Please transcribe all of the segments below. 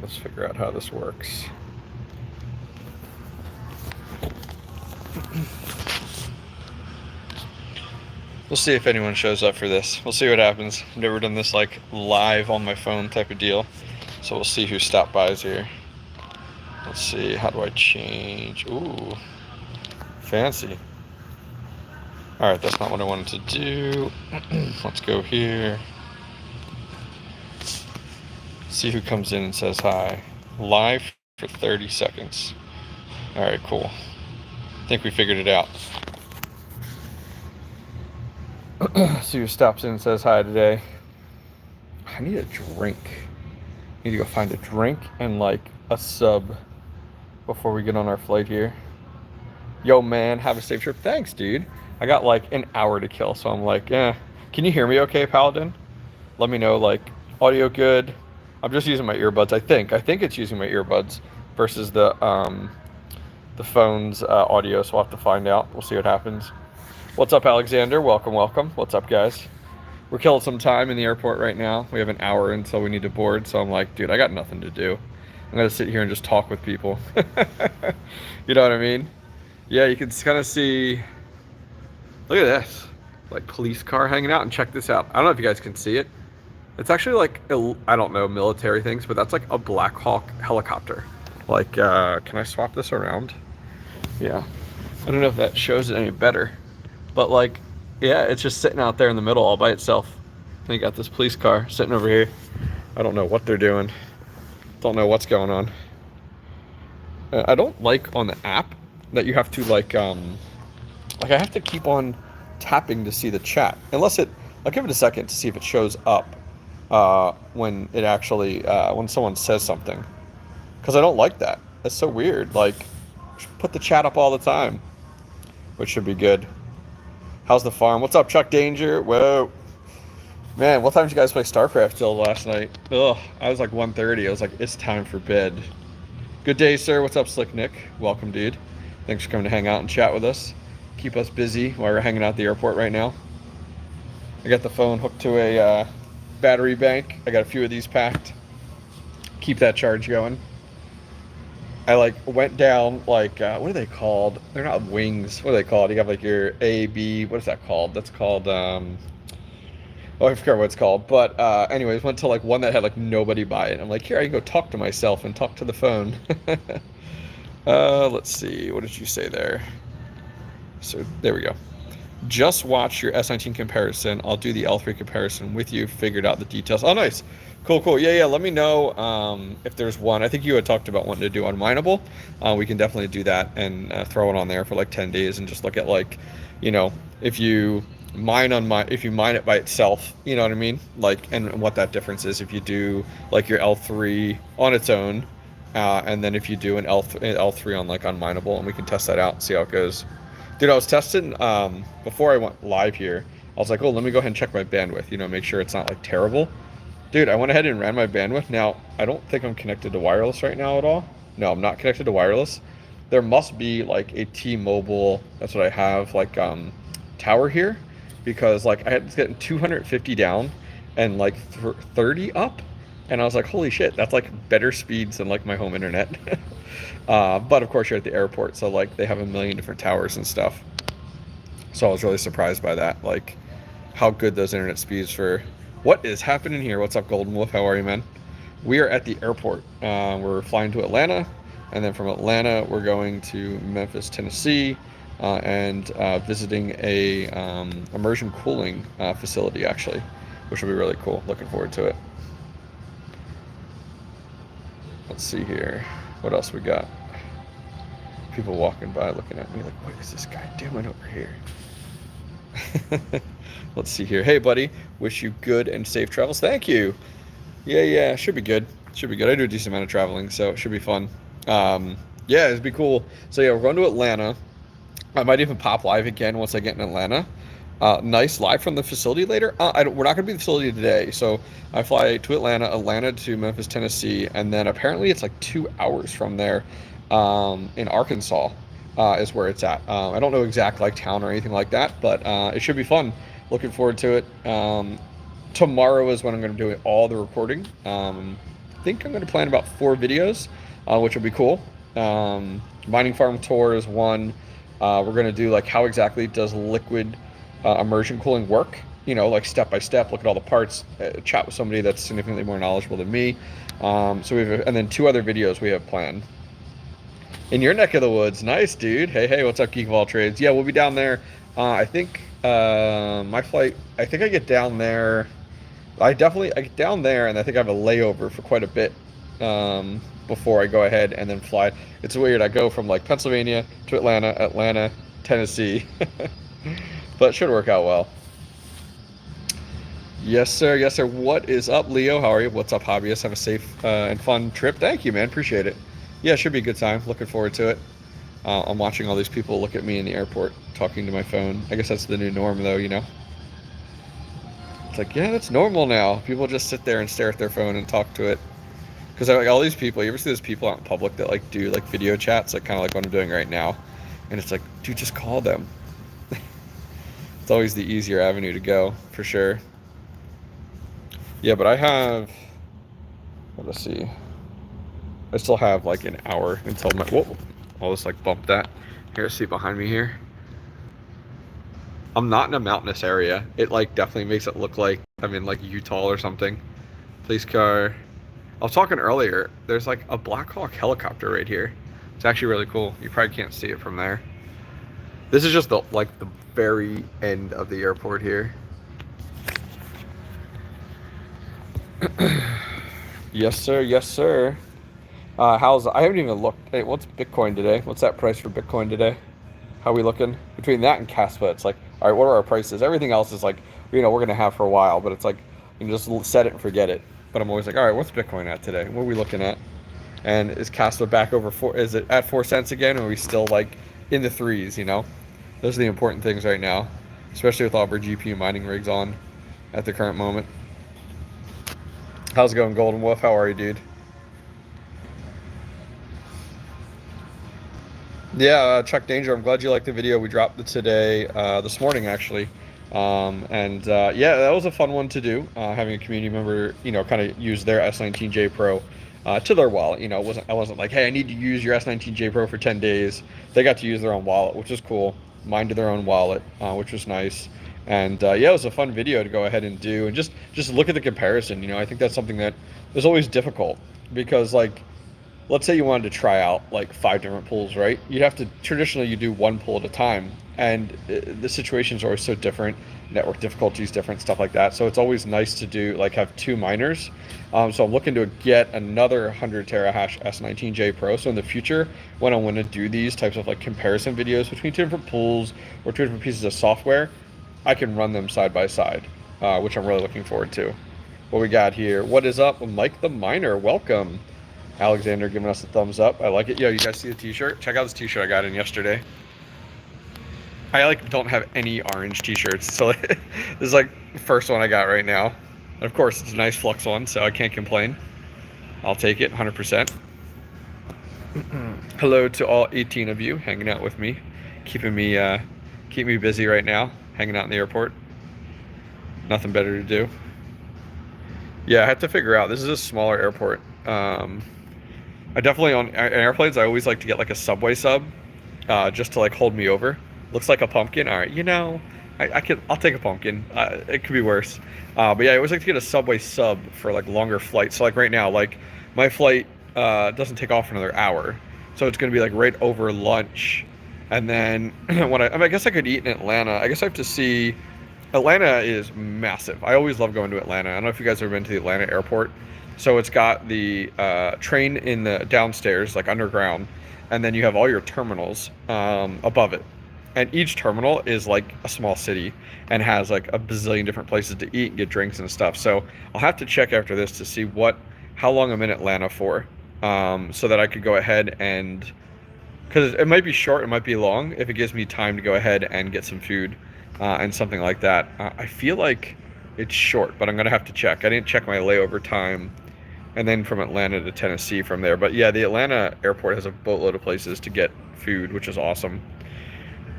let's figure out how this works. We'll see if anyone shows up for this. We'll see what happens. I've never done this like live on my phone type of deal. So we'll see who stopped by here. Let's see, how do I change? Ooh, fancy. All right, that's not what I wanted to do. Let's go here. See who comes in and says hi. Live for 30 seconds. All right, cool. I think we figured it out. See who stops in and says hi today. I need a drink. I need to go find a drink and like a sub before we get on our flight here. Yo, man, have a safe trip. Thanks, dude. I got like an hour to kill, so I'm like, eh. Can you hear me okay, Paladin? Let me know, like, audio good. I'm just using my earbuds, I think. I think it's using my earbuds versus the phone's audio, so we'll have to find out. We'll see what happens. What's up, Alexander? Welcome, welcome. What's up, guys? We're killing some time in the airport right now. We have an hour until we need to board, so I'm like, dude, I got nothing to do. I'm gonna sit here and just talk with people. You know what I mean? Yeah, you can kind of see, look at this, like police car hanging out, and check this out. I don't know if you guys can see it. It's actually like, I don't know, military things, but that's like a Black Hawk helicopter. Like, can I swap this around? Yeah. I don't know if that shows it any better. But like, yeah, it's just sitting out there in the middle all by itself. They got this police car sitting over here. I don't know what they're doing. Don't know what's going on. I don't like on the app that you have to like I have to keep on tapping to see the chat. Unless I'll give it a second to see if it shows up when it actually, when someone says something. Because I don't like that. That's so weird. Like, put the chat up all the time, which should be good. How's the farm? What's up, Chuck Danger? Whoa. Man, what time did you guys play StarCraft till last night? Ugh, I was like 1:30. I was like, it's time for bed. Good day, sir. What's up, Slick Nick? Welcome, dude. Thanks for coming to hang out and chat with us. Keep us busy while we're hanging out at the airport right now. I got the phone hooked to a battery bank. I got a few of these packed. Keep that charge going. I like went down like what are they called? They're not wings. What are they called? You have like your A, B. What is that called? That's called oh, I forget what it's called. But anyways, went to like one that had like nobody by it. I'm like, here, I can go talk to myself and talk to the phone. Let's see. What did you say there? So there we go. Just watch your S19 comparison. I'll do the L3 comparison with you. Figured out the details. Oh, nice. Cool, cool. Yeah. Let me know if there's one. I think you had talked about wanting to do unmineable. We can definitely do that and throw it on there for like 10 days and just look at like, you know, if you mine it by itself, you know what I mean? Like, and what that difference is if you do like your L3 on its own, and then if you do an L3 on like unmineable, and we can test that out and see how it goes. Dude, I was testing before I went live here. I was like, oh, let me go ahead and check my bandwidth, you know, make sure it's not like terrible. Dude, I went ahead and ran my bandwidth. Now, I don't think I'm connected to wireless right now at all. No, I'm not connected to wireless. There must be like a T-Mobile, that's what I have, like tower here, because like I was getting 250 down and like 30 up, and I was like, holy shit, that's like better speeds than like my home internet. But of course you're at the airport, so like they have a million different towers and stuff. So I was really surprised by that, like how good those internet speeds for. What is happening here? What's up, Golden Wolf? How are you, man? We are at the airport. We're flying to Atlanta, and then from Atlanta we're going to Memphis, Tennessee, and visiting a immersion cooling facility actually, which will be really cool. Looking forward to it. Let's see here. What else we got? People walking by looking at me like, what is this guy doing over here? Let's see here. Hey, buddy. Wish you good and safe travels. Thank you. Yeah. Should be good. Should be good. I do a decent amount of traveling, so it should be fun. Yeah, it'd be cool. So yeah, we're going to Atlanta. I might even pop live again once I get in Atlanta. Nice live from the facility later. We're not going to be in the facility today. So I fly to Atlanta to Memphis, Tennessee, and then apparently it's like 2 hours from there in Arkansas is where it's at. I don't know exact like town or anything like that, but it should be fun. Looking forward to it. Tomorrow is when I'm going to do all the recording. think I'm going to plan about 4 videos, which will be cool. Mining farm tour is one. We're going to do like how exactly does liquid immersion cooling work, you know, like step by step, look at all the parts, chat with somebody that's significantly more knowledgeable than me. So we have, and then 2 other videos we have planned. In your neck of the woods. Nice, dude. Hey, what's up, Geek of All Trades? Yeah, we'll be down there. I think my flight, I think I get down there. I get down there, and I think I have a layover for quite a bit before I go ahead and then fly. It's weird. I go from like Pennsylvania to Atlanta, Tennessee. But it should work out well. Yes, sir. Yes, sir. What is up, Leo? How are you? What's up, hobbyists? Have a safe and fun trip. Thank you, man. Appreciate it. Yeah, it should be a good time. Looking forward to it. I'm watching all these people look at me in the airport talking to my phone. I guess that's the new norm, though, you know? It's like, yeah, that's normal now. People just sit there and stare at their phone and talk to it. Because like all these people, you ever see those people out in public that like do like video chats, like kind of like what I'm doing right now? And it's like, dude, just call them. It's always the easier avenue to go, for sure. Yeah, but I have, let's see. I still have like an hour until my, whoa, I'll just like bump that. Here, see behind me here. I'm not in a mountainous area. It like definitely makes it look like I'm in like Utah or something. Police car. I was talking earlier, there's like a Black Hawk helicopter right here. It's actually really cool. You probably can't see it from there. This is just the like the very end of the airport here. Yes, sir. Yes, sir. I haven't even looked. Hey, what's Bitcoin today? What's that price for Bitcoin today? How are we looking? Between that and Caspa, it's like, all right, what are our prices? Everything else is like, you know, we're going to have for a while, but it's like, you can just set it and forget it. But I'm always like, all right, what's Bitcoin at today? What are we looking at? And is Caspa back over 4? Is it at 4 cents again? Or are we still like in the 3s, you know? Those are the important things right now, especially with all of our GPU mining rigs on at the current moment. How's it going, Golden Wolf? How are you, dude? Yeah, Chuck Danger, I'm glad you liked the video. We dropped it today, this morning actually. Yeah, that was a fun one to do. Having a community member, you know, kind of use their S19J Pro to their wallet. You know, I wasn't like, hey, I need to use your S19J Pro for 10 days. They got to use their own wallet, which is cool. Mine to their own wallet, which was nice. And yeah, it was a fun video to go ahead and do, and just look at the comparison. You know, I think that's something that is always difficult because, like, let's say you wanted to try out like 5 different pools, right? You'd have to, traditionally you do 1 pool at a time, and the situations are always so different, network difficulties different, stuff like that. So it's always nice to do like have 2 miners. So I'm looking to get another 100 terahash S19J Pro. So in the future, when I want to do these types of like comparison videos between 2 different pools or 2 different pieces of software, I can run them side by side, which I'm really looking forward to. What we got here? What is up, Mike the Miner? Welcome. Alexander giving us a thumbs up. I like it. Yo, you guys see the t-shirt? Check out this t-shirt I got in yesterday. I like don't have any orange t-shirts, so this is like the first one I got right now. And of course, it's a nice Flux one, so I can't complain. I'll take it 100%. Hello to all 18 of you hanging out with me, keep me busy right now, hanging out in the airport. Nothing better to do. Yeah, I have to figure out. This is a smaller airport. I definitely, on airplanes, I always like to get like a Subway sub, just to like hold me over. Looks like a pumpkin. All right, you know, I'll take a pumpkin. It could be worse. But yeah, I always like to get a Subway sub for like longer flights. So like right now, like my flight doesn't take off for another hour, so it's gonna be like right over lunch, and then when I guess I could eat in Atlanta. I guess I have to see. Atlanta is massive. I always love going to Atlanta. I don't know if you guys have ever been to the Atlanta airport. So it's got the train in the downstairs, like underground, and then you have all your terminals above it. And each terminal is like a small city and has like a bazillion different places to eat and get drinks and stuff. So I'll have to check after this to see how long I'm in Atlanta for, so that I could go ahead and, because it might be short, it might be long, if it gives me time to go ahead and get some food and something like that. I feel like it's short, but I'm gonna have to check. I didn't check my layover time, and then from Atlanta to Tennessee from there. But yeah, the Atlanta airport has a boatload of places to get food, which is awesome.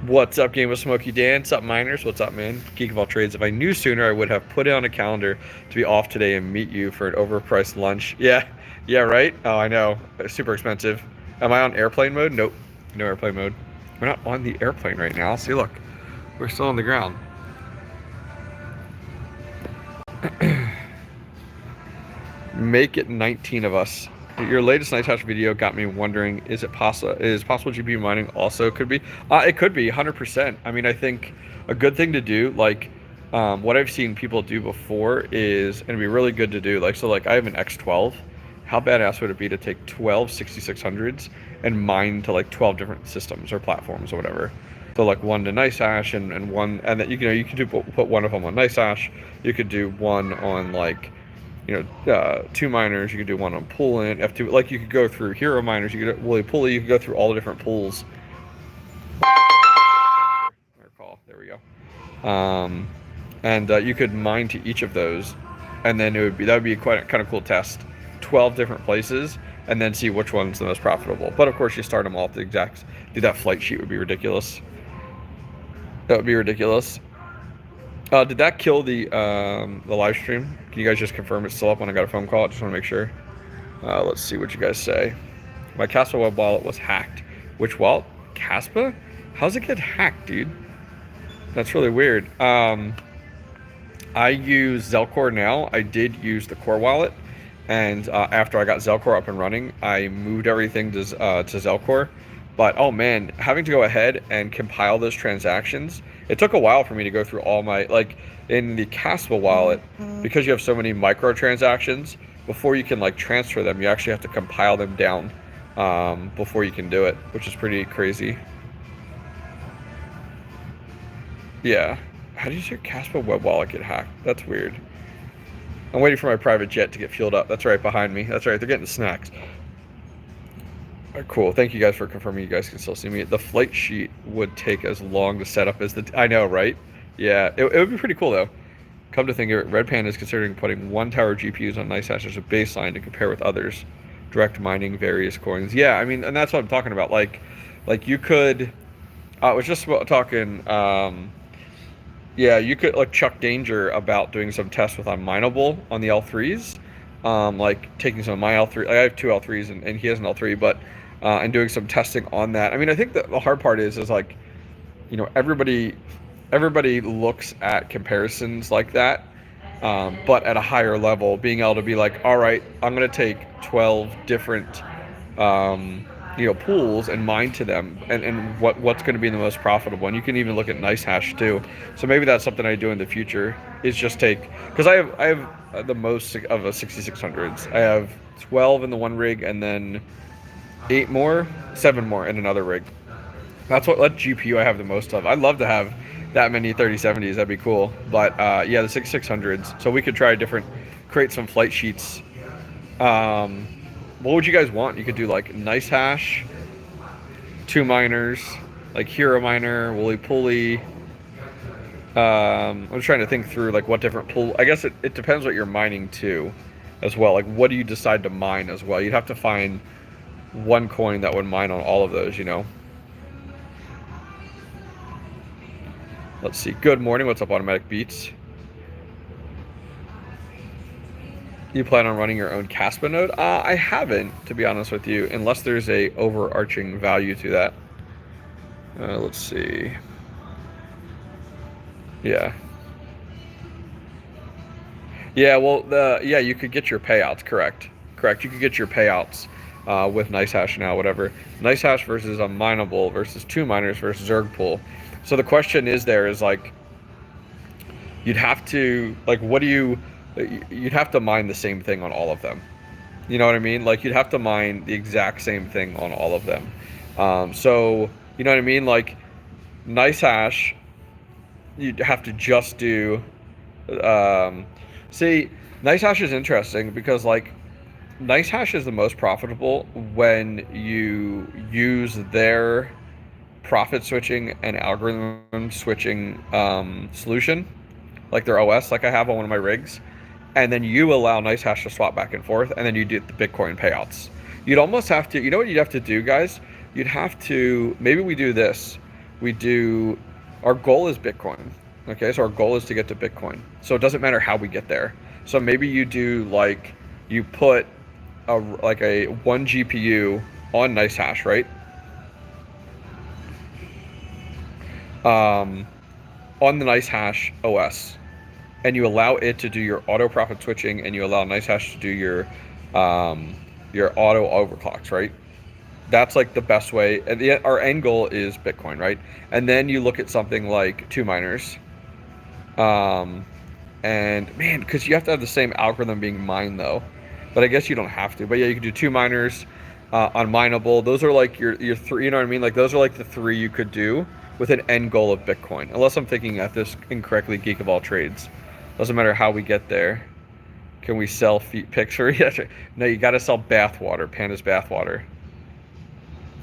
What's up, Game of Smoky Dan? What's up, miners? What's up, man? Geek of All Trades. If I knew sooner, I would have put it on a calendar to be off today and meet you for an overpriced lunch. Yeah, Yeah, right? Oh, I know. It's super expensive. Am I on airplane mode? Nope. No airplane mode. We're not on the airplane right now. See, look. We're still on the ground. Make it 19 of us. Your latest night hash video got me wondering, is possible GPU mining also could be? It could be, 100%. I mean, I think a good thing to do, like, what I've seen people do before is, and it'd be really good to do, like, so like I have an X12. How badass would it be to take 12 6600s and mine to like 12 different systems or platforms or whatever? So like one to NiceHash and one, and then you can put one of them on NiceHash. You could do one on like, two miners. You could do one on Poolin, F2. Like you could go through hero miners. You could 𝐕𝐢𝐝𝐽𝐻. You could go through all the different pools. There we go. And you could mine to each of those, and then that would be quite a kind of cool test. 12 different places, and then see which one's the most profitable. But of course, you start them all at the exact. Dude, that flight sheet would be ridiculous. That would be ridiculous. Did that kill the live stream? Can you guys just confirm it's still up when I got a phone call? I just want to make sure. Let's see what you guys say. My Caspa web wallet was hacked. Which wallet? Caspa? How's it get hacked, dude? That's really weird. I use Zelcore now. I did use the core wallet. And after I got Zelcore up and running, I moved everything to Zelcore. But, oh man, having to go ahead and compile those transactions, it took a while for me to go through all my, like, in the Caspa wallet, because you have so many microtransactions, before you can, like, transfer them, you actually have to compile them down before you can do it, which is pretty crazy. Yeah. How did your Caspa web wallet get hacked? That's weird. I'm waiting for my private jet to get fueled up. That's right behind me. That's right. They're getting snacks. All right, cool. Thank you guys for confirming you guys can still see me. The flight sheet would take as long to set up as the... I know, right? Yeah. It would be pretty cool, though. Come to think of it, Red Panda is considering putting one tower GPUs on NiceHash as a baseline to compare with others. Direct mining various coins. Yeah, I mean, and that's what I'm talking about. Like you could... I was just talking... yeah, you could like chuck danger about doing some tests with unmineable on the L3s, like taking some of my L3. I have two L3s and he has an L3, but and doing some testing on that. I mean, I think the hard part is like, everybody looks at comparisons like that, but at a higher level, being able to be like, all right, I'm gonna take 12 different pools and mine to them, and what's going to be the most profitable. And you can even look at NiceHash too. So maybe that's something I do in the future, is just take, because I have the most of a 6600s. I have 12 in the one rig, and then 7 more in another rig. That's what GPU I have the most of. I'd love to have that many 3070s. That'd be cool. But yeah, the 6600s. So we could try create some flight sheets. What would you guys want? You could do like NiceHash, 2 miners, like hero miner, 𝐕𝐢𝐝𝐽𝐻. I'm trying to think through like what different pool. I guess it depends what you're mining to as well. Like what do you decide to mine as well? You'd have to find one coin that would mine on all of those, Let's see. Good morning. What's up, Automatic Beats? You plan on running your own Caspa node? I haven't, to be honest with you, unless there's a overarching value to that. Let's see. Yeah. Yeah, well, you could get your payouts, correct. You could get your payouts with NiceHash now, whatever. NiceHash versus unmineable versus 2 miners versus Zerg pool. So the question is like, you'd have to, like, you'd have to mine the same thing on all of them. You know what I mean? Like, you'd have to mine the exact same thing on all of them. So, you know what I mean? Like, NiceHash, you'd have to just do... see, NiceHash is interesting because, like, NiceHash is the most profitable when you use their profit switching and algorithm switching solution, like their OS, like I have on one of my rigs. And then you allow NiceHash to swap back and forth, and then you do the Bitcoin payouts. You'd almost have to, what you'd have to do, guys? You'd have to, maybe we do this. Our goal is Bitcoin. Okay, so our goal is to get to Bitcoin. So it doesn't matter how we get there. So maybe you do, like, you put like a 1 GPU on NiceHash, right? On the NiceHash OS, and you allow it to do your auto profit switching, and you allow NiceHash to do your auto overclocks, right? That's like the best way. And our end goal is Bitcoin, right? And then you look at something like 2 miners. And man, because you have to have the same algorithm being mined though. But I guess you don't have to. But yeah, you can do 2 miners on mineable. Those are like your 3, you know what I mean? Like those are like the 3 you could do with an end goal of Bitcoin. Unless I'm thinking at this incorrectly, geek of all trades. Doesn't matter how we get there. Can we sell feet picture? Yes. No, you got to sell bathwater, Panda's bathwater.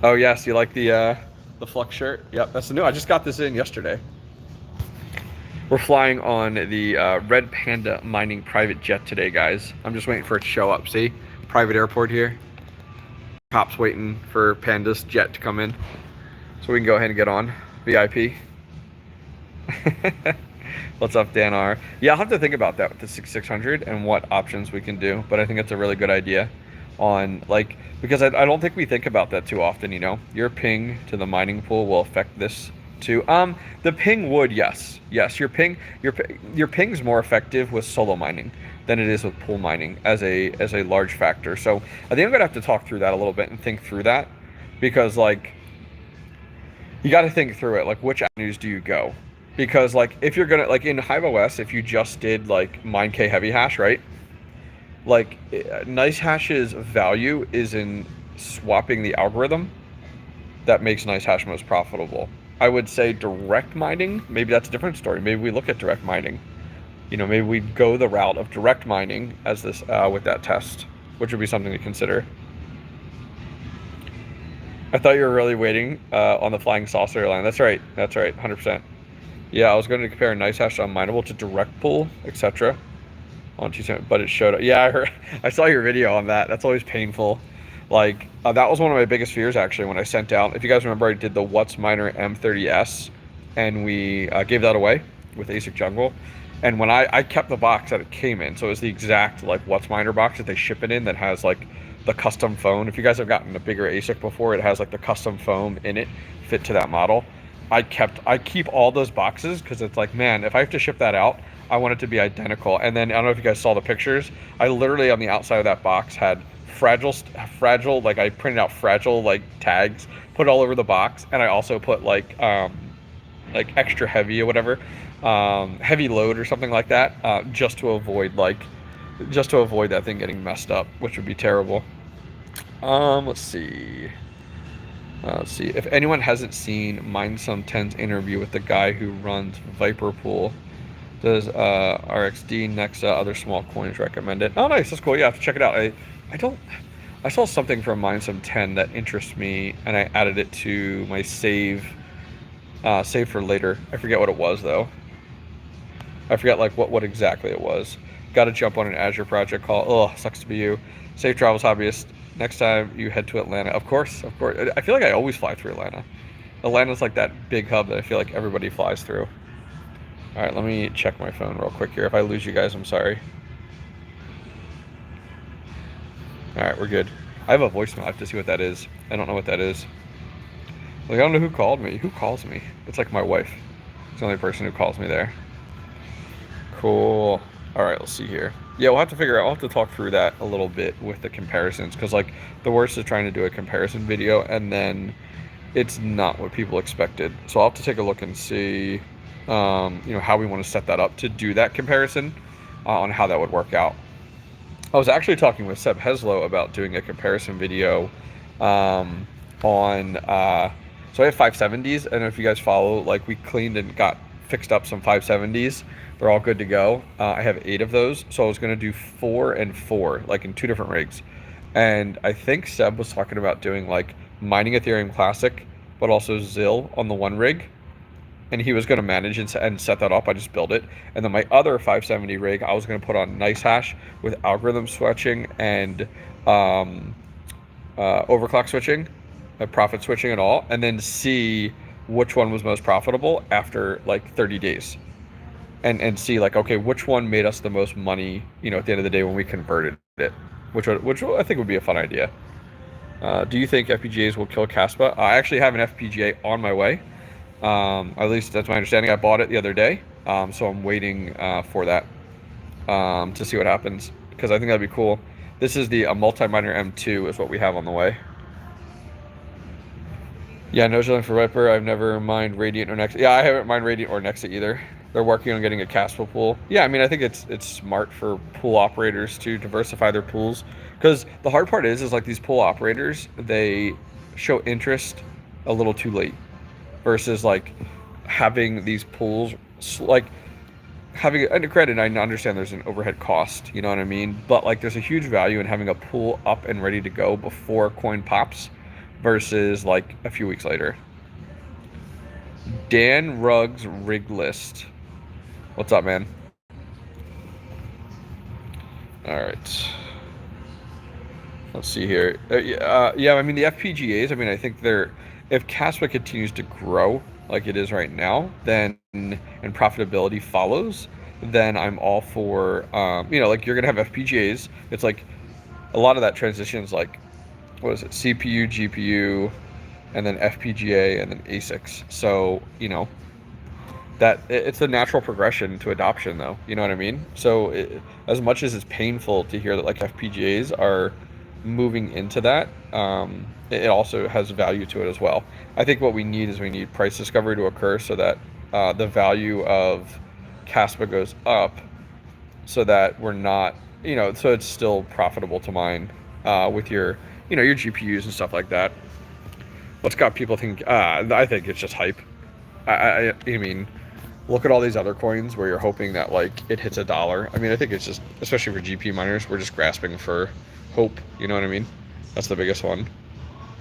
Oh yes, you like the Flux shirt? Yep, that's the new. I just got this in yesterday. We're flying on the Red Panda mining private jet today, guys. I'm just waiting for it to show up. See, private airport here. Cops waiting for Panda's jet to come in, so we can go ahead and get on VIP. What's up, Dan R? Yeah, I'll have to think about that with the 6600 and what options we can do. But I think it's a really good idea. On like, because I don't think we think about that too often. You know, your ping to the mining pool will affect this too. The ping would, yes, your ping's more effective with solo mining than it is with pool mining as a large factor. So I think I'm gonna have to talk through that a little bit and think through that, because like you got to think through it. Like, which avenues do you go? Because like if you're gonna, like in HiveOS, if you just did like mine K heavy hash, right? Like NiceHash's value is in swapping the algorithm that makes NiceHash most profitable. I would say direct mining, maybe that's a different story. Maybe we look at direct mining. You know, maybe we go the route of direct mining as this with that test, which would be something to consider. I thought you were really waiting on the flying saucer airline. That's right, 100%. Yeah, I was going to compare NiceHash on mineable to direct pool, etc. On Tuesday, but it showed up. Yeah, I saw your video on that. That's always painful. Like that was one of my biggest fears actually when I sent out. If you guys remember, I did the WhatsMiner M30S, and we gave that away with ASIC Jungle. And when I kept the box that it came in, so it was the exact like WhatsMiner box that they ship it in that has like the custom phone. If you guys have gotten a bigger ASIC before, it has like the custom foam in it, fit to that model. I keep all those boxes because it's like, man, if I have to ship that out, I want it to be identical. And then I don't know if you guys saw the pictures. I literally on the outside of that box had fragile, like I printed out fragile like tags, put all over the box, and I also put like extra heavy or whatever, heavy load or something like that, just to avoid that thing getting messed up, which would be terrible. Let's see. If anyone hasn't seen Mindsum10's interview with the guy who runs Viper Pool, does RXD, Nexa, other small coins recommend it? Oh, nice. That's cool. Yeah, I have to check it out. I saw something from Mindsum10 that interests me, and I added it to my save for later. I forget what it was though. I forget like what exactly it was. Got to jump on an Azure project call. Oh, sucks to be you. Safe travels, hobbyist. Next time you head to Atlanta. Of course. I feel like I always fly through Atlanta. Atlanta's like that big hub that I feel like everybody flies through. All right, let me check my phone real quick here. If I lose you guys, I'm sorry. All right, we're good. I have a voicemail. I have to see what that is. I don't know what that is. Like, I don't know who called me. Who calls me? It's like my wife. It's the only person who calls me there. Cool. All right, let's see here. Yeah, we'll have to figure out. I'll have to talk through that a little bit with the comparisons, because like the worst is trying to do a comparison video and then it's not what people expected. So I'll have to take a look and see, how we want to set that up to do that comparison, on how that would work out. I was actually talking with 𝐓𝐸 about doing a comparison video on. So I have 570s, and if you guys follow, like we cleaned and got fixed up some 570s. They're all good to go. I have 8 of those, so I was gonna do 4 and 4, like in 2 different rigs. And I think Seb was talking about doing like mining Ethereum Classic, but also ZIL on the one rig. And he was gonna manage and set that up. I just built it. And then my other 570 rig, I was gonna put on NiceHash with algorithm switching and overclock switching, profit switching and all, and then see which one was most profitable after like 30 days. And see like, okay, which one made us the most money, at the end of the day when we converted it. which I think would be a fun idea. Do you think FPGAs will kill 𝐃𝐢𝐬𝐜? I actually have an FPGA on my way. At least that's my understanding. I bought it the other day, so I'm waiting for that to see what happens, because I think that'd be cool. This is the multi-miner M2 is what we have on the way. Yeah, no drilling for Viper. I've never mined Radiant or Nexa. Yeah, I haven't mined Radiant or Nexa either. They're working on getting a 𝐃𝐢𝐬𝐜 pool. Yeah, I mean, I think it's smart for pool operators to diversify their pools, because the hard part is like these pool operators, they show interest a little too late, versus like having these pools like having, and granted, I understand there's an overhead cost, you know what I mean, but like there's a huge value in having a pool up and ready to go before a coin pops versus like a few weeks later. Dan Ruggs rig list. What's up, man? All right. Let's see here. Yeah, I mean, the FPGAs, I mean, I think they're, if 𝐃𝐢𝐬𝐜 continues to grow like it is right now, then, and profitability follows, then I'm all for, you know, like you're going to have FPGAs. It's like a lot of that transitions, like, what is it? CPU, GPU, and then FPGA, and then ASICs. So, you know, that it's a natural progression to adoption, though. You know what I mean? So as much as it's painful to hear that like FPGAs are moving into that, it also has value to it as well. I think what we need is we need price discovery to occur so that the value of 𝐃𝐢𝐬𝐜 goes up, so that we're not, you know, so it's still profitable to mine with your, you know, your GPUs and stuff like that. What's got people think? I think it's just hype. I mean, look at all these other coins where you're hoping that like it hits $1. I mean, I think it's just, especially for GPU miners, we're just grasping for hope. You know what I mean? That's the biggest one.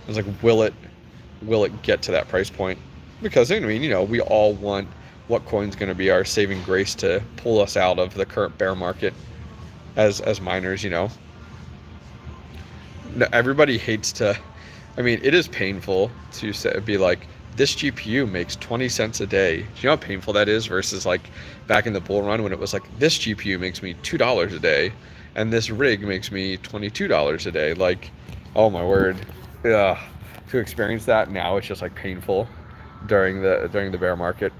It's like, will it get to that price point? Because I mean, you know, we all want what coin's going to be our saving grace to pull us out of the current bear market as miners. You know, everybody hates to. I mean, it is painful to be like, this GPU makes 20 cents a day. Do you know how painful that is? Versus like back in the bull run when it was like, this GPU makes me $2 a day, and this rig makes me $22 a day. Like, oh my word. Yeah. To experience that now, it's just like painful during the bear market.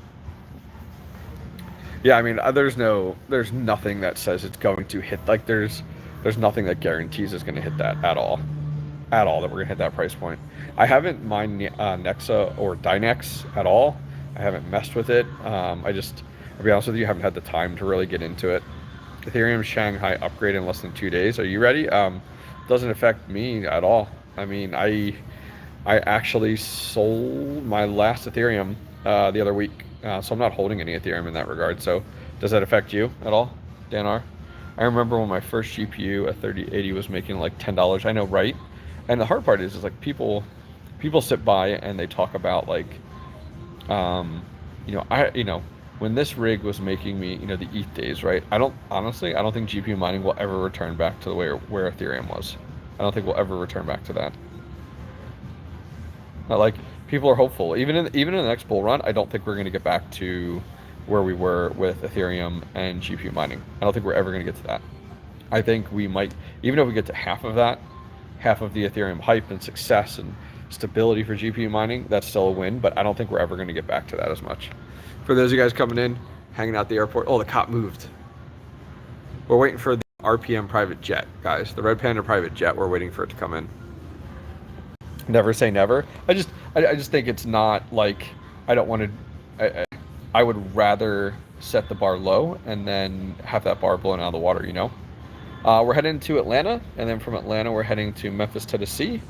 Yeah, I mean, there's nothing that says it's going to hit, like there's nothing that guarantees it's going to hit that at all, that we're gonna hit that price point. I haven't mined Nexa or Dynex at all. I haven't messed with it. I'll be honest with you, haven't had the time to really get into it. Ethereum Shanghai upgrade in less than 2 days. Are you ready? Doesn't affect me at all. I mean, I actually sold my last Ethereum the other week, so I'm not holding any Ethereum in that regard. So does that affect you at all, Dan R? I remember when my first GPU, a 3080, was making like $10. I know, right? And the hard part is like people sit by and they talk about like, you know, when this rig was making me, you know, the ETH days, right? I don't think GPU mining will ever return back to the way where Ethereum was. I don't think we'll ever return back to that. Not like people are hopeful. Even in the next bull run, I don't think we're going to get back to where we were with Ethereum and GPU mining. I don't think we're ever going to get to that. I think we might, even if we get to half of that, half of the Ethereum hype and success and stability for GPU mining, that's still a win, but I don't think we're ever going to get back to that as much. For those of you guys coming in, hanging out at the airport, oh, the cop moved. We're waiting for the RPM private jet, guys. The Red Panda private jet, we're waiting for it to come in. Never say never. I just think it's not like, I don't want to, I would rather set the bar low and then have that bar blown out of the water, you know? We're heading to Atlanta, and then from Atlanta we're heading to Memphis, Tennessee,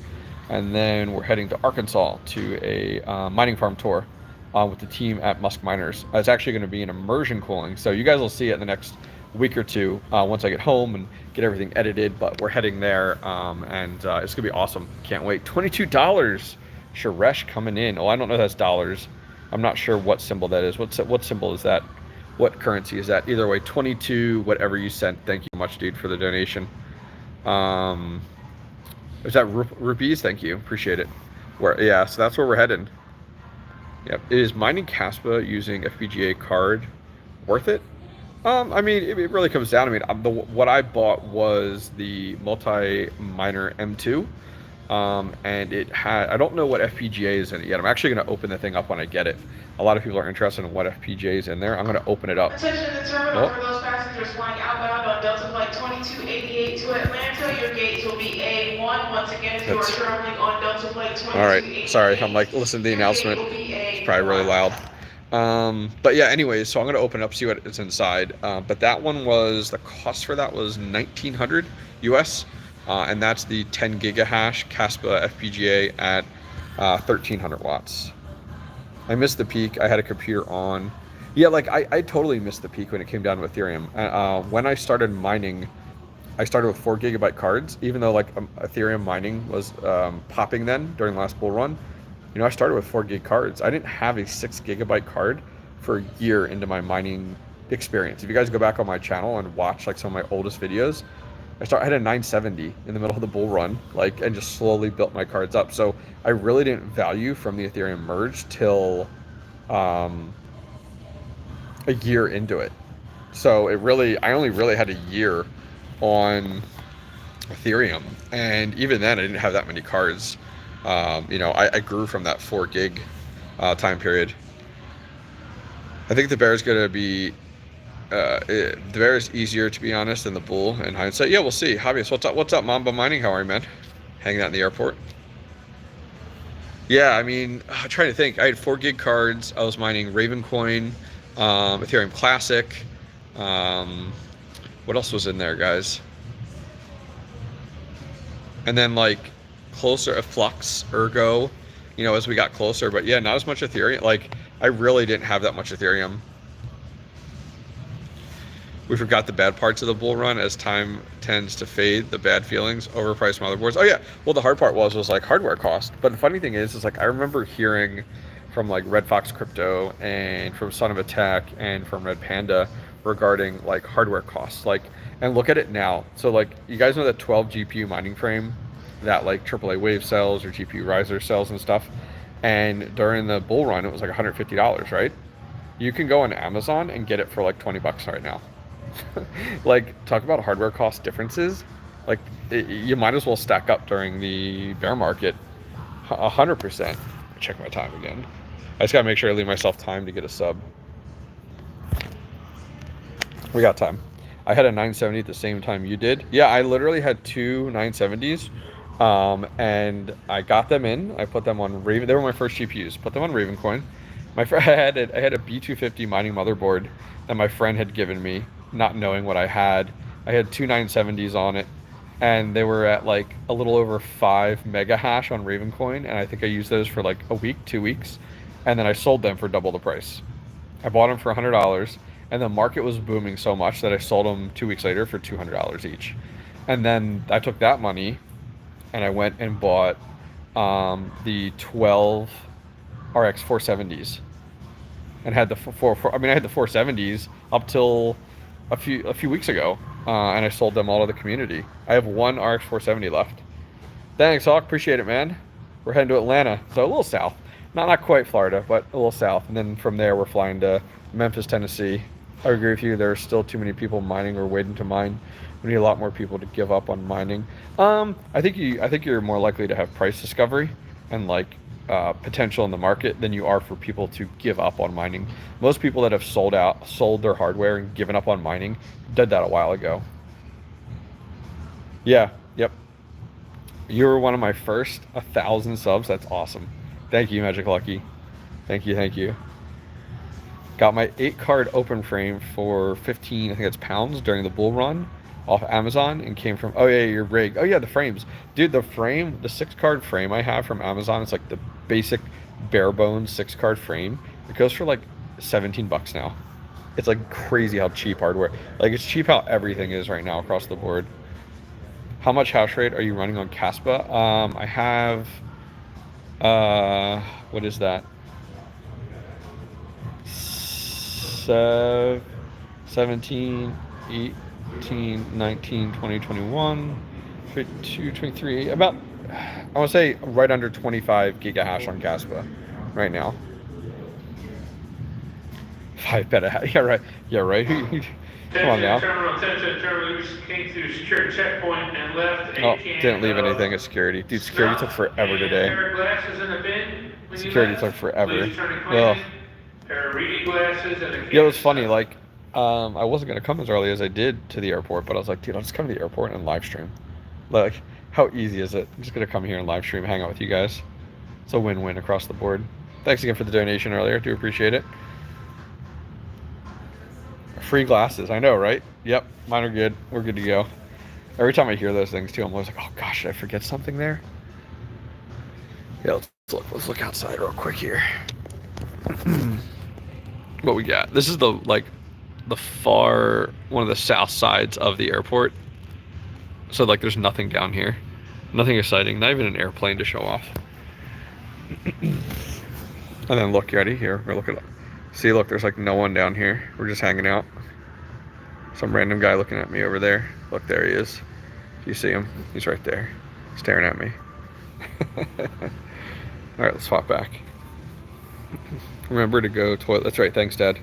and then we're heading to Arkansas to a mining farm tour with the team at Musk Miners. It's actually going to be an immersion cooling, so you guys will see it in the next week or two once I get home and get everything edited, but we're heading there, and it's going to be awesome. Can't wait. $22. 𝗟shi coming in. Oh, I don't know if that's dollars. I'm not sure what symbol that is. What symbol is that? What currency is that? Either way, 22, whatever you sent. Thank you much, dude, for the donation. Is that rupees? Thank you. Appreciate it. Yeah, so that's where we're heading. Yep. Is mining 𝐃𝐢𝐬𝐜 using FPGA card worth it? I mean, it really comes down to me. What I bought was the multi-miner M2, and it had, I don't know what FPGA is in it yet. I'm actually going to open the thing up when I get it. A lot of people are interested in what FPGA is in there. I'm going to open it up. Attention the terminal for those passengers flying outbound on Delta Flight 2288 to Atlanta. Your gates will be A1. Once again, if you are traveling on Delta Flight 2288. All right, sorry, I'm like listening to the announcement. It's probably really loud. But yeah, anyways, so I'm going to open it up, see what it's inside. But that one was, the cost for that was 1900 US. And that's the 10 gigahash Caspa FPGA at 1300 watts. I missed the peak. I had a computer on. Yeah, like I totally missed the peak when it came down to Ethereum. When I started mining, I started with 4 gigabyte cards, even though like Ethereum mining was popping then during the last bull run. You know, I started with 4 gig cards. I didn't have a 6 gigabyte card for a year into my mining experience. If you guys go back on my channel and watch like some of my oldest videos, I had a 970 in the middle of the bull run, like, and just slowly built my cards up. So I really didn't value from the Ethereum merge till a year into it. So I only really had a year on Ethereum, and even then I didn't have that many cards. You know, I grew from that 4 gig time period. I think the bear is going to be the bear is easier, to be honest, than the bull in hindsight. Yeah, we'll see. Hobbyist, what's up, Mamba Mining? How are you, man? Hanging out in the airport. Yeah, I mean, I'm trying to think. I had 4 gig cards. I was mining Ravencoin, Ethereum Classic. What else was in there, guys? And then like closer, Flux, Ergo, you know, as we got closer. But yeah, not as much Ethereum. Like, I really didn't have that much Ethereum. We forgot the bad parts of the bull run as time tends to fade, the bad feelings, overpriced motherboards. Oh yeah, well the hard part was like hardware cost. But the funny thing is like I remember hearing from like Red Fox Crypto and from Son of Attack and from Red Panda regarding like hardware costs. Like, and look at it now. So like, you guys know that 12 GPU mining frame that like AAA Wave sells or GPU Riser sells and stuff. And during the bull run, it was like $150, right? You can go on Amazon and get it for like 20 bucks right now. Like, talk about hardware cost differences. Like, you might as well stack up during the bear market 100%. Check my time again. I just gotta make sure I leave myself time to get a sub. We got time. I had a 970 at the same time you did. Yeah, I literally had 2 970s, and I got them in. I put them on Raven. They were my first GPUs. Put them on Ravencoin. I had a B250 mining motherboard that my friend had given me, not knowing what I had. I had 2 970s on it, and they were at like a little over 5 mega hash on Ravencoin, and I think I used those for like a week, 2 weeks, and then I sold them for double the price. I bought them for $100, and the market was booming so much that I sold them 2 weeks later for $200 each. And then I took that money and I went and bought the 12 RX 470s, and had the I had the 470s up till a few weeks ago, and I sold them all to the community. I have 1 RX 470 left. Thanks, Hawk. Appreciate it, man. We're heading to Atlanta, so a little south. Not quite Florida, but a little south. And then from there, we're flying to Memphis, Tennessee. I agree with you. There are still too many people mining or waiting to mine. We need a lot more people to give up on mining. I think you're more likely to have price discovery and like potential in the market than you are for people to give up on mining. Most people that have sold their hardware and given up on mining did that a while ago. Yeah, yep. You were one of my first 1,000 subs. That's awesome. Thank you, Magic Lucky. Thank you. Got my 8-card open frame for 15, I think it's pounds, during the bull run off Amazon, and came from, oh yeah, your rig. Oh yeah, the frames. Dude, the frame, the 6-card frame I have from Amazon, it's like the basic bare bones 6-card frame. It goes for like 17 bucks now. It's like crazy how cheap hardware, like it's cheap how everything is right now across the board. How much hash rate are you running on Caspa? I have, what is that? 17, 18, 19, 20, 21, 22, 23, about, I want to say right under 25 gigahash on Caspa right now. 5 petahash, yeah right. Come on now. Attention, terminal came through security checkpoint and left. Oh, didn't leave anything at security. Dude, security took forever today. Security took forever. Ugh. Yeah, it was funny, like, I wasn't gonna come as early as I did to the airport, but I was like, dude, I'll just come to the airport and live stream. Like, how easy is it? I'm just gonna come here and live stream, hang out with you guys. It's a win-win across the board. Thanks again for the donation earlier. Do appreciate it. Free glasses. I know, right? Yep, mine are good. We're good to go. Every time I hear those things, too, I'm always like, oh, gosh, did I forget something there? Yeah, let's look outside real quick here. What we got? This is one of the south sides of the airport. So, like, there's nothing down here. Nothing exciting. Not even an airplane to show off. And then look, you ready? Here, we're looking up. See, look, there's like no one down here. We're just hanging out. Some random guy looking at me over there. Look, there he is. Do you see him? He's right there, staring at me. All right, let's swap back. Remember to go toilet. That's right. Thanks, Dad.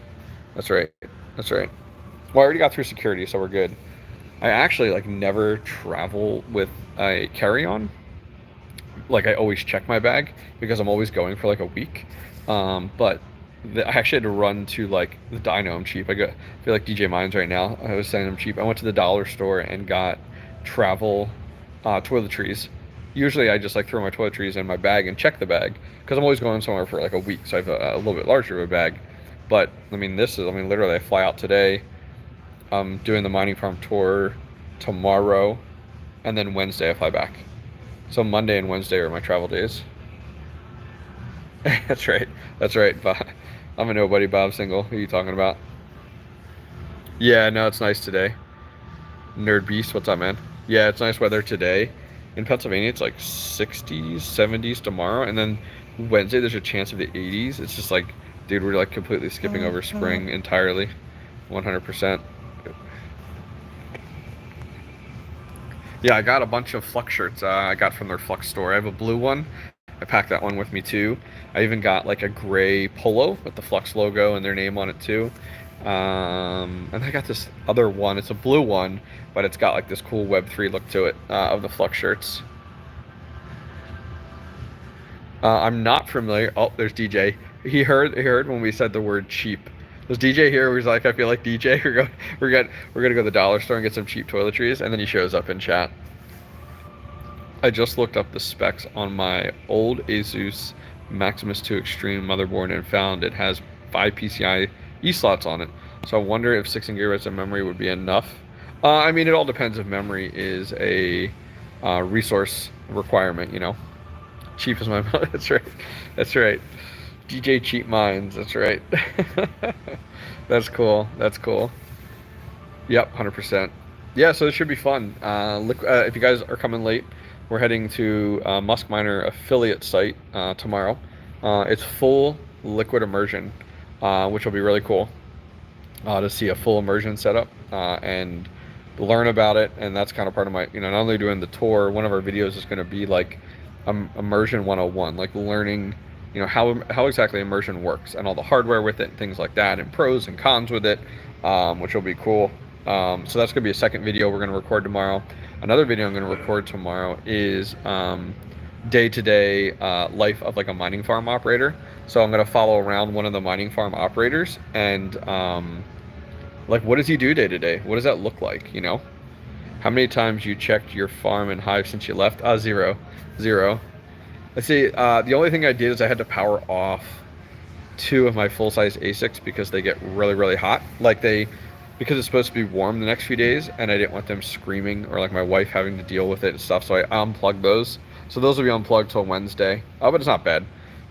That's right. That's right. Well, I already got through security, so we're good. I actually like never travel with a carry-on. Like I always check my bag because I'm always going for like a week. But I actually had to run to like I know I'm cheap. I feel like DJ Mines right now. I was saying I'm cheap. I went to the dollar store and got travel toiletries. Usually I just like throw my toiletries in my bag and check the bag because I'm always going somewhere for like a week. So I have a little bit larger of a bag. But I mean, literally I fly out today. I'm doing the mining farm tour tomorrow, and then Wednesday I fly back. So Monday and Wednesday are my travel days. That's right. That's right. I'm a nobody, Bob Single. Who are you talking about? Yeah, no, it's nice today. Nerd Beast, what's up, man? Yeah, it's nice weather today. In Pennsylvania, it's like 60s, 70s tomorrow, and then Wednesday there's a chance of the 80s. It's just like, dude, we're like completely skipping over spring entirely. 100%. Yeah, I got a bunch of Flux shirts I got from their Flux store. I have a blue one. I packed that one with me too. I even got like a gray polo with the Flux logo and their name on it too. And I got this other one. It's a blue one, but it's got like this cool Web3 look to it of the Flux shirts. I'm not familiar. Oh, there's DJ. He heard when we said the word cheap. There's DJ here. He's like, I feel like DJ. We're gonna go to the dollar store and get some cheap toiletries, and then he shows up in chat. I just looked up the specs on my old Asus Maximus 2 Extreme motherboard and found it has 5 PCIe slots on it. So I wonder if 16 gigabytes of memory would be enough. I mean, it all depends if memory is a resource requirement, you know. Cheap is my that's right. That's right. DJ Cheap Minds, that's right. That's cool. That's cool. Yep, 100%. Yeah, so it should be fun. If you guys are coming late, we're heading to Musk Miner affiliate site tomorrow. It's full liquid immersion, which will be really cool to see a full immersion setup and learn about it. And that's kind of part of my, not only doing the tour, one of our videos is going to be like immersion 101, like learning how exactly immersion works and all the hardware with it and things like that, and pros and cons with it, which will be cool. So that's gonna be a second video we're gonna record tomorrow. Another video I'm gonna record tomorrow is day-to-day life of like a mining farm operator. So I'm gonna follow around one of the mining farm operators and like, what does he do day to day? What does that look like? How many times you checked your farm and hive since you left? Zero. Let's see, the only thing I did is I had to power off 2 of my full-size ASICs because they get really, really hot. Because it's supposed to be warm the next few days, and I didn't want them screaming or like my wife having to deal with it and stuff, so I unplugged those. So those will be unplugged till Wednesday. But it's not bad.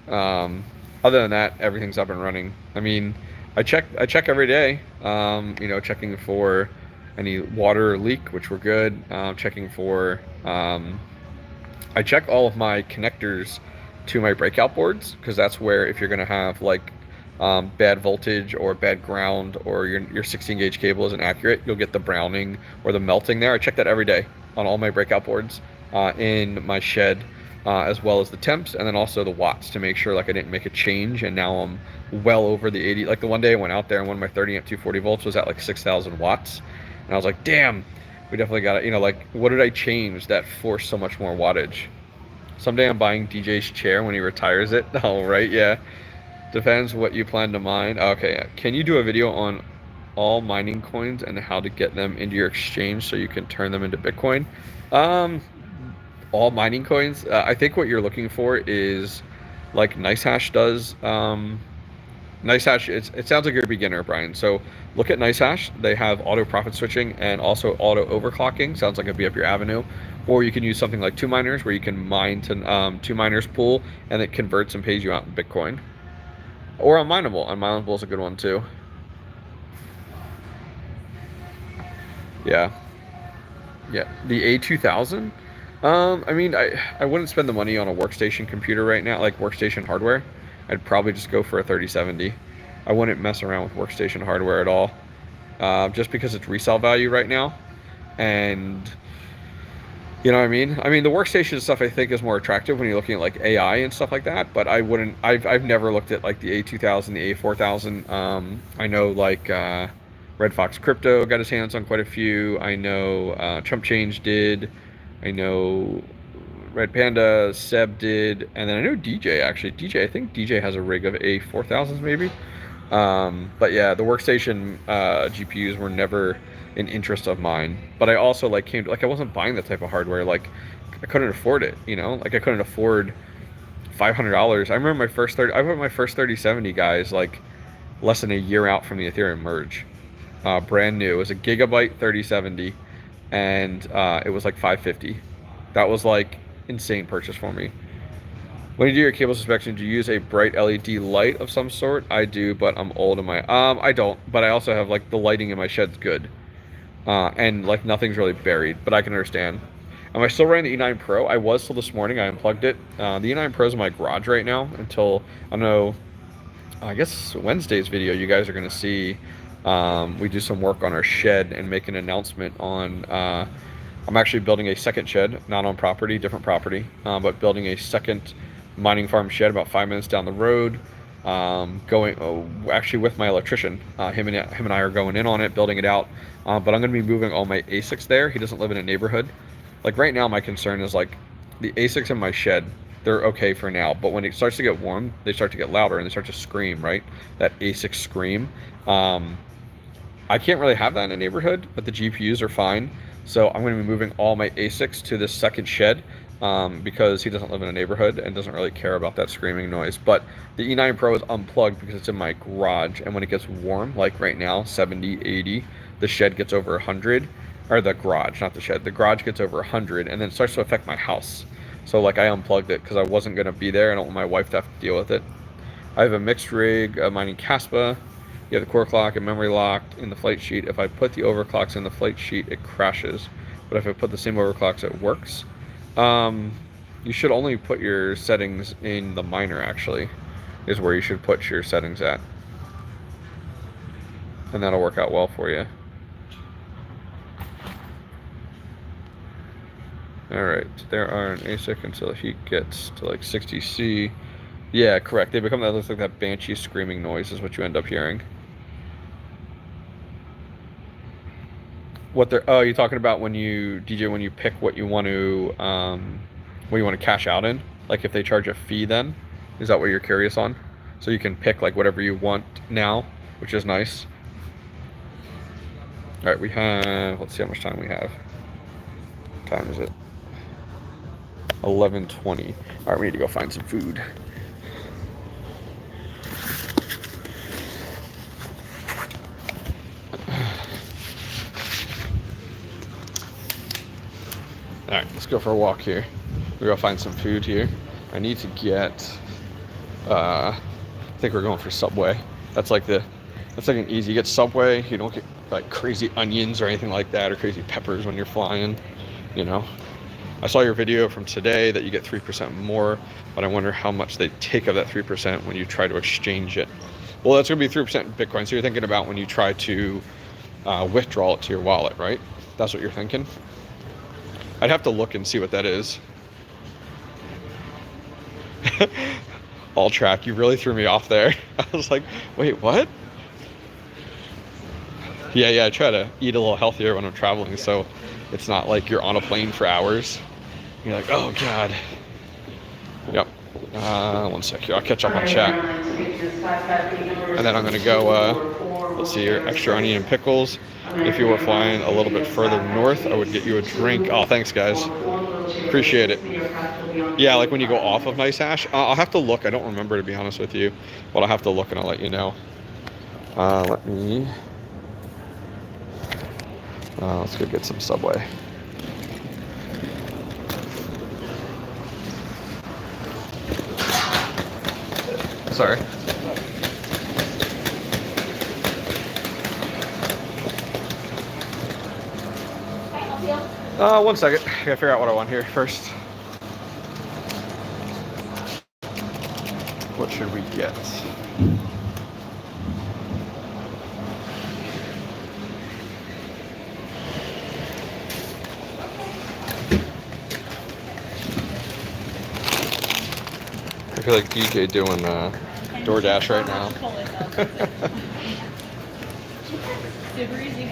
Other than that, everything's up and running. I mean, I check every day, checking for any water leak, which we're good. Checking for... I check all of my connectors to my breakout boards, because that's where, if you're going to have like bad voltage or bad ground, or your 16 gauge cable isn't accurate, you'll get the browning or the melting there. I check that every day on all my breakout boards in my shed, as well as the temps, and then also the watts, to make sure like I didn't make a change and now I'm well over the 80. Like the one day I went out there and one of my 30 amp 240 volts was at like 6,000 watts. And I was like, damn, we definitely got it. You know, like what did I change that forced so much more wattage? Someday I'm buying DJ's chair when he retires it. Oh, right, yeah. Depends what you plan to mine. Okay, can you do a video on all mining coins and how to get them into your exchange so you can turn them into Bitcoin? All mining coins, I think what you're looking for is like NiceHash does. NiceHash, it sounds like you're a beginner, Brian. So look at NiceHash. They have auto profit switching and also auto overclocking. Sounds like it'd be up your avenue. Or you can use something like 2Miners where you can mine to 2Miners pool and it converts and pays you out in Bitcoin. Or Unmineable. Unmineable is a good one too. Yeah. Yeah. The A2000. I mean, I wouldn't spend the money on a workstation computer right now, like workstation hardware. I'd probably just go for a 3070. I wouldn't mess around with workstation hardware at all, just because it's resale value right now. And you know what I mean? I mean, the workstation stuff I think is more attractive when you're looking at like AI and stuff like that. But I wouldn't. I've never looked at like the A2000, the A4000. I know like Red Fox Crypto got his hands on quite a few. I know Chump Change did. I know Red Panda, Seb did, and then I know DJ actually. I think DJ has a rig of A4000s maybe. But yeah, the workstation GPUs were never an interest of mine. But I also like came to, like I wasn't buying that type of hardware. Like I couldn't afford it, you know. Like I couldn't afford $500. I remember my first I bought my first 3070 guys like less than a year out from the Ethereum merge. Brand new. It was a gigabyte 3070, and it was like $550. That was like insane purchase for me. When you do your cable inspection, do you use a bright LED light of some sort? I do, but I'm old in my I don't, but I also have like the lighting in my shed's good. And like nothing's really buried, but I can understand. Am I still running the E9 Pro? I was till this morning. I unplugged it. The E9 Pro is in my garage right now until, I don't know, I guess Wednesday's video you guys are going to see. We do some work on our shed and make an announcement on, I'm actually building a second shed, not on property, different property, but building a second mining farm shed about 5 minutes down the road. Actually with my electrician, him and I are going in on it, building it out. But I'm going to be moving all my ASICs there. He doesn't live in a neighborhood. Like right now, my concern is like the ASICs in my shed, they're okay for now. But when it starts to get warm, they start to get louder and they start to scream, right? That ASIC scream. I can't really have that in a neighborhood, but the GPUs are fine. So I'm going to be moving all my ASICs to this second shed. Because he doesn't live in a neighborhood and doesn't really care about that screaming noise. But the E9 Pro is unplugged because it's in my garage, and when it gets warm, like right now, 70, 80, the shed gets over 100, or the garage, not the shed, the garage gets over 100, and then it starts to affect my house. So like I unplugged it because I wasn't going to be there. I don't want my wife to have to deal with it. I have a mixed rig mining 𝐶𝐲. You have the core clock and memory locked in the flight sheet. If I put the overclocks in the flight sheet, it crashes. But if I put the same overclocks, it works. You should only put your settings in the miner, actually, is where you should put your settings at. And that'll work out well for you. Alright, there are an ASIC until he gets to like 60C. Yeah, correct. They become that, looks like that banshee screaming noise is what you end up hearing. What they're, oh, you're talking about when you, DJ, when you pick what you want to cash out in? Like if they charge a fee then? Is that what you're curious on? So you can pick like whatever you want now, which is nice. All right, we have, let's see how much time we have. What time is it? 11:20. All right, we need to go find some food. Alright, let's go for a walk here. We're gonna find some food here. I need to get, I think we're going for Subway. That's like an easy, you get Subway, you don't get like crazy onions or anything like that, or crazy peppers when you're flying, you know. I saw your video from today that you get 3% more, but I wonder how much they take of that 3% when you try to exchange it. Well, that's gonna be 3% Bitcoin, so you're thinking about when you try to withdraw it to your wallet, right? That's what you're thinking? I'd have to look and see what that is. all track. You really threw me off there. I was like, wait, what? Yeah, I try to eat a little healthier when I'm traveling, so it's not like you're on a plane for hours. You're like, oh God. Yep. 1 sec here. I'll catch up on chat. And then I'm gonna go, let's see here, extra onion and pickles. If you were flying a little bit further north, I would get you a drink. Oh, thanks guys. Appreciate it. Yeah, like when you go off of Nice Hash. I'll have to look. I don't remember, to be honest with you. But I'll have to look and I'll let you know. Let me... let's go get some Subway. Sorry. 1 second. I gotta figure out what I want here first. What should we get? I feel like DJ doing DoorDash right now. Super easy.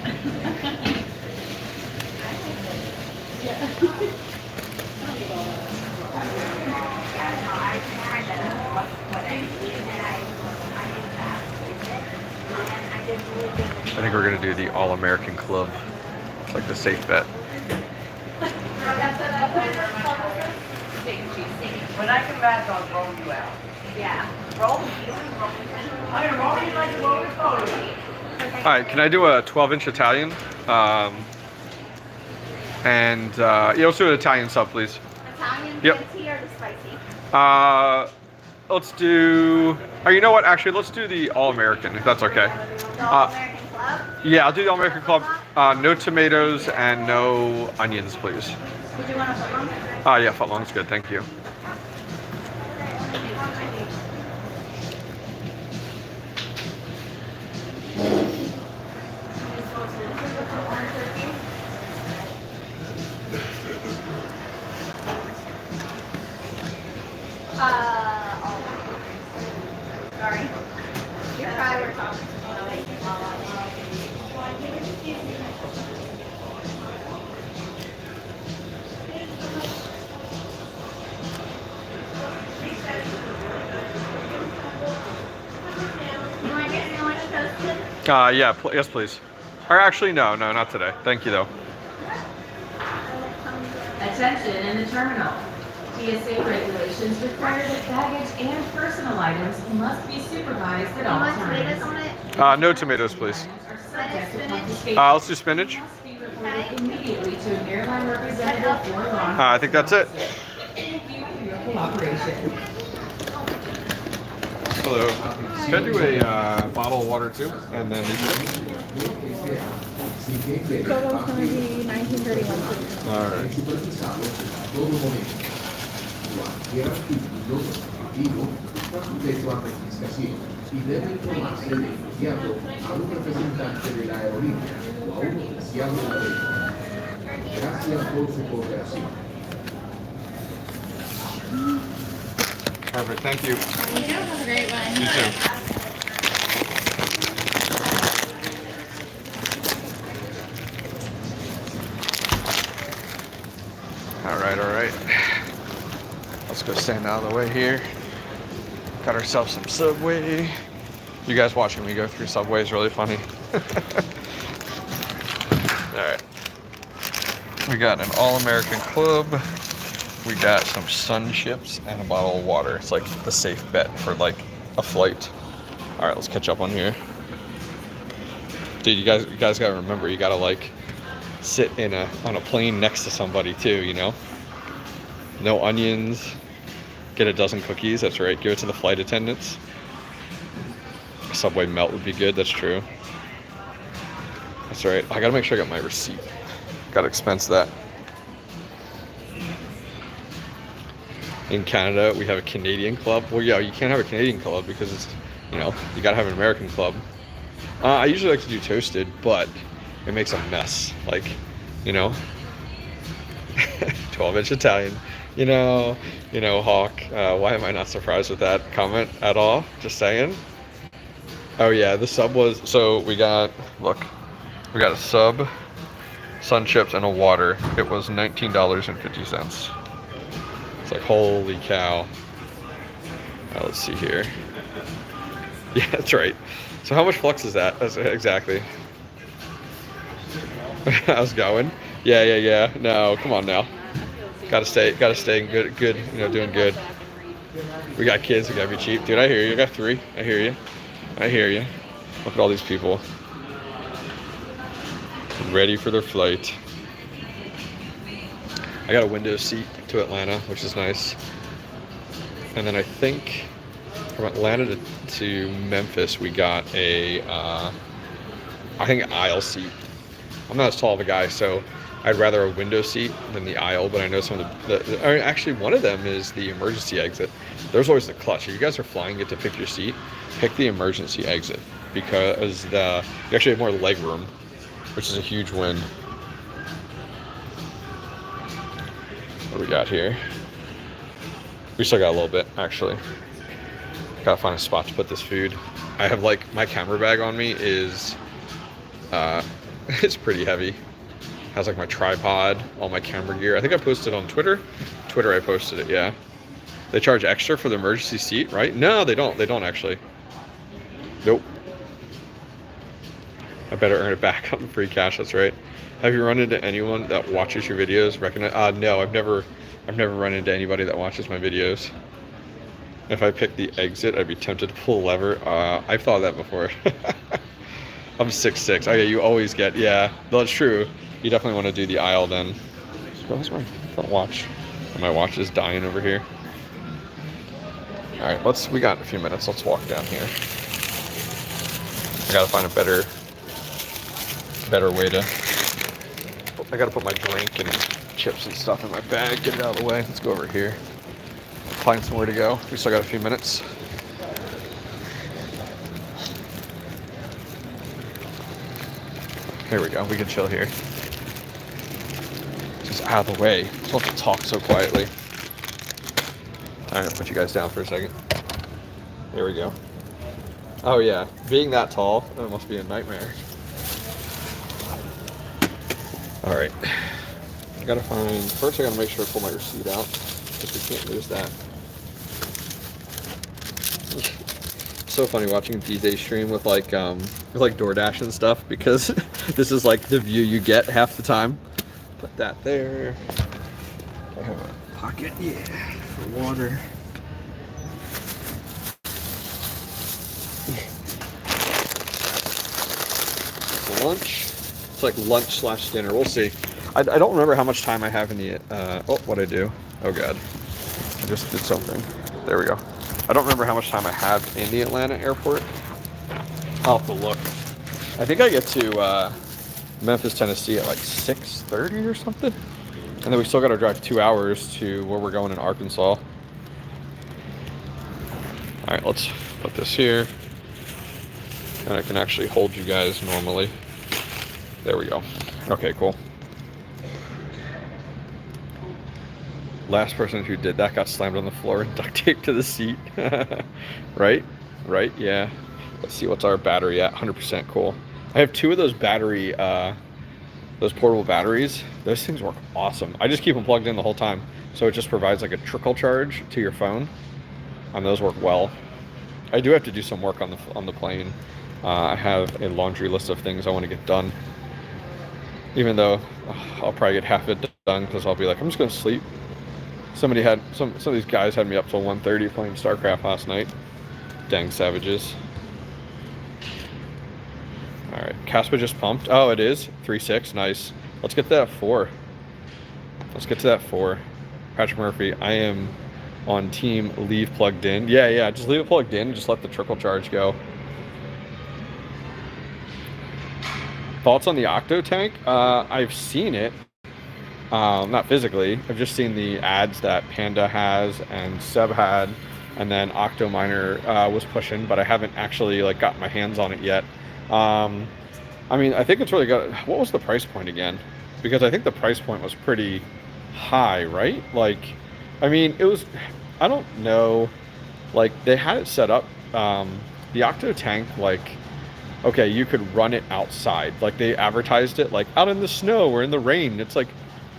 I think we're gonna do the All-American Club. It's like the safe bet. When I come back, I'll roll you out. Yeah. Roll you. I'm gonna roll you like a roll photo. All right, can I do a 12-inch Italian? Yeah, let's do an Italian sub, please. Italian, Yep. fancy or the spicy? Let's do. Oh, you know what? Actually, let's do the All-American, if that's okay. The All-American Club? Yeah, I'll do the All-American Club. No tomatoes and no onions, please. Did you want a foot long? Yeah, footlong's good. Thank you. Sorry. You're probably we're talking. You want to get your lunch toasted? Yeah, yes, please. Or actually, no, not today. Thank you, though. Attention in the terminal. TSA regulations require that baggage and personal items must be supervised at You all want tomatoes times. on it? No tomatoes, please. Are subject to confiscation. Let's do spinach. Must be reported immediately to an airline representative or law. I think that's it. Thank you for your cooperation. Hello. Can I do a bottle of water too? And then Total's gonna be 1931. all right. Y debe informarse de inmediato a un representante de la aerolínea o a un oficial de la ley. Gracias por su cooperación. Perfect. Thank you. Thank you. Have a great one. You too. All right. Let's go stand out of the way here. Got ourselves some Subway. You guys watching me go through Subway is really funny. All right. We got an All-American Club. We got some Sun Chips and a bottle of water. It's like the safe bet for like a flight. All right, let's catch up on here. Dude, you guys gotta remember, you gotta like sit on a plane next to somebody too, you know? No onions. Get a dozen cookies, that's right. Give it to the flight attendants. Subway melt would be good, that's true. That's right. I gotta make sure I got my receipt. Gotta expense that. In Canada, we have a Canadian club. Well, yeah, you can't have a Canadian club because it's, you know, you gotta have an American club. I usually like to do toasted, but it makes a mess. Like, you know, 12-inch Italian. You know, Hawk, why am I not surprised with that comment at all? Just saying. Oh yeah, the sub was, so we got a sub, sun chips, and a water. It was $19.50. It's like, holy cow. Let's see here. Yeah, that's right. So how much flux is that? That's exactly. How's it going? Yeah. No, come on now. Gotta stay good, doing good. We got kids, we gotta be cheap. Dude, I hear you. I got 3. I hear you. Look at all these people. Ready for their flight. I got a window seat to Atlanta, which is nice. And then I think from Atlanta to Memphis, we got a, I think aisle seat. I'm not as tall of a guy, so I'd rather a window seat than the aisle, but I know some of actually one of them is the emergency exit. There's always the clutch. If you guys are flying, get to pick your seat, pick the emergency exit, because you actually have more leg room, which is a huge win. What do we got here? We still got a little bit, actually. Gotta find a spot to put this food. I have, like, my camera bag on me is, it's pretty heavy. Has like my tripod, all my camera gear. I think I posted on Twitter. I posted it, yeah. They charge extra for the emergency seat, right? No, they don't. They don't actually. Nope. I better earn it back on free cash, that's right. Have you run into anyone that watches your videos? No, I've never run into anybody that watches my videos. If I picked the exit, I'd be tempted to pull a lever. I've thought of that before. I'm 6'6". Okay, you always get, yeah, that's true. You definitely want to do the aisle then. Where's my watch? My watch is dying over here. All right, we got a few minutes. Let's walk down here. I gotta find a better way to, I gotta put my drink and chips and stuff in my bag, get it out of the way. Let's go over here. Find somewhere to go. We still got a few minutes. Here we go, we can chill here. Just out of the way. I'm supposed to talk so quietly. Alright, put you guys down for a second. There we go. Oh yeah, being that tall, that must be a nightmare. Alright. I gotta first I gotta make sure I pull my receipt out, because we can't lose that. So funny watching DJ stream with like DoorDash and stuff, because this is like the view you get half the time. Put that there. I have a pocket, yeah, for water. Lunch. It's like lunch / dinner. We'll see. I don't remember how much time I have in the. What'd I do? Oh god, I just did something. There we go. I don't remember how much time I have in the Atlanta airport. I'll have to look. I think I get to Memphis, Tennessee at like 6:30 or something. And then we still got to drive 2 hours to where we're going in Arkansas. All right, let's put this here. And I can actually hold you guys normally. There we go. Okay, cool. Last person who did that got slammed on the floor and duct taped to the seat. Right, yeah. Let's see, what's our battery at? 100%, cool. I have 2 of those those portable batteries. Those things work awesome. I just keep them plugged in the whole time, so it just provides like a trickle charge to your phone, and those work well. I do have to do some work on the plane. I have a laundry list of things I want to get done, even though I'll probably get half it done because I'll be like, I'm just gonna sleep. Some of these guys had me up till 1:30 playing StarCraft last night. Dang savages. All right, Casper just pumped. Oh, it is 3.6. Nice. Let's get that 4. Let's get to that 4. Patrick Murphy, I am on team leave plugged in. Yeah. Just leave it plugged in and just let the trickle charge go. Thoughts on the Octo tank? I've seen it. Not physically. I've just seen the ads that Panda has and Seb had, and then Octo Miner was pushing, but I haven't actually like got my hands on it yet. I mean, I think it's really good. What was the price point again? Because I think the price point was pretty high, right? Like, I mean, it was, I don't know, like, they had it set up, the Octo tank, like, okay, you could run it outside. Like, they advertised it, like, out in the snow or in the rain. It's like,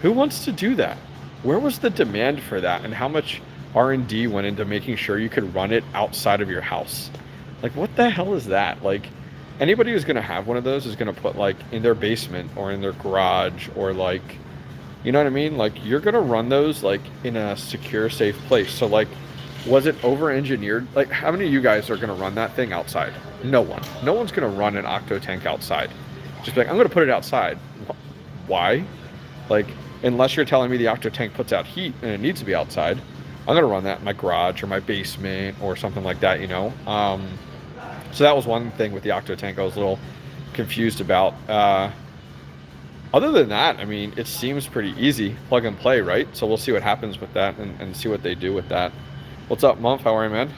who wants to do that? Where was the demand for that? And how much R&D went into making sure you could run it outside of your house? Like, what the hell is that? Like, anybody who's going to have one of those is going to put, like, in their basement or in their garage or, like, you know what I mean? Like, you're going to run those, like, in a secure, safe place. So, like, was it over-engineered? Like, how many of you guys are going to run that thing outside? No one. No one's going to run an Octo tank outside. Just be like, I'm going to put it outside. Why? Like, unless you're telling me the Octo tank puts out heat and it needs to be outside, I'm going to run that in my garage or my basement or something like that, you know? So that was one thing with the Octo tank I was a little confused about. Other than that, I mean, it seems pretty easy. Plug and play, right? So we'll see what happens with that and see what they do with that. What's up, Mumph? How are you, man?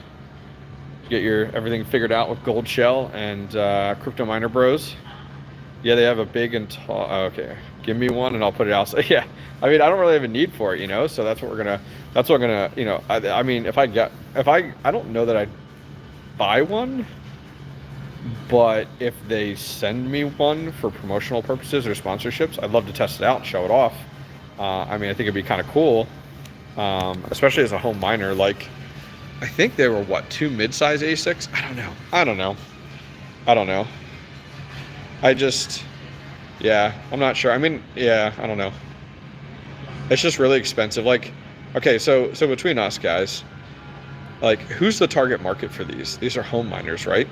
You get your everything figured out with Gold Shell and Crypto Miner Bros? Yeah, they have a big and tall... okay, give me one and I'll put it outside. Yeah, I mean, I don't really have a need for it, you know? So that's what we're gonna... That's what I'm gonna... You know, I mean, if I get... I don't know that I'd buy one, but if they send me one for promotional purposes or sponsorships, I'd love to test it out and show it off. I mean, I think it'd be kind of cool, especially as a home miner. Like, I think they were, what, 2 mid-size ASICs? I don't know. I just, yeah, I'm not sure. I mean, yeah, I don't know. It's just really expensive. Like, okay, so between us guys, like, who's the target market for these? These are home miners, right?